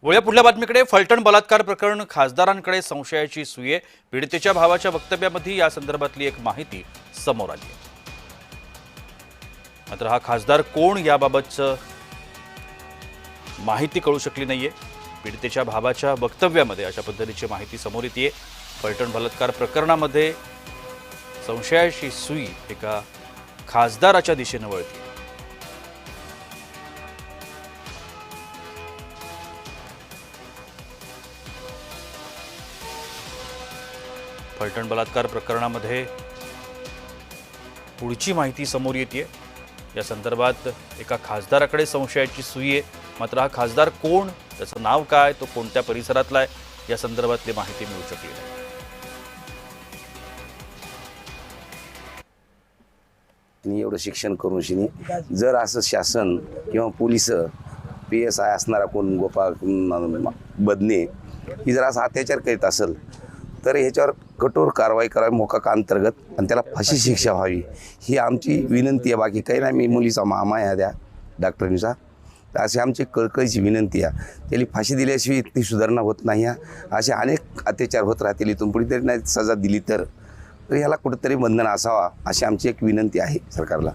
वळूया पुढल्या बातमीकडे. फलटण बलात्कार प्रकरण खासदारांकडे संशयाची सुये. पीडितेच्या भावाच्या वक्तव्यामध्ये या संदर्भातली एक माहिती समोर आली आहे. मात्र हा खासदार कोण याबाबतचं माहिती कळू शकली नाहीये. पीडितेच्या भावाच्या वक्तव्यामध्ये अशा पद्धतीची माहिती समोर येते. फलटण बलात्कार प्रकरणामध्ये संशयाची सुई एका खासदाराच्या दिशेने वळते. फलटण बलात्कार प्रकरणामध्ये पुढची माहिती समोर येते. या संदर्भात एका खासदाराकडे संशयाची सुई आहे. मात्र हा खासदार कोण, त्याचं नाव काय, तो कोणत्या परिसरातला आहे, या संदर्भातली माहिती मिळू शकली नाही. एवढं शिक्षण करून शिनी जर असं शासन किंवा पोलीस PSI असणारा कोण गोपाळ बदने ही जर असा अत्याचार करीत असेल तर ह्याच्यावर कठोर कारवाई करावी मोका अंतर्गत आणि त्याला फाशी शिक्षा व्हावी ही आमची विनंती आहे. बाकी काही नाही. मी मुलीचा मामा आहे त्या डॉक्टरांचा, तर अशी आमची कळकळीची विनंती आहे. त्याला फाशी दिल्याशिवाय इतकी सुधारणा होत नाही. असे अनेक अत्याचार होत राहतील. इथून पुढे तरी नाही सजा दिली तर ह्याला कुठेतरी बंधन असावा अशी आमची एक विनंती आहे सरकारला.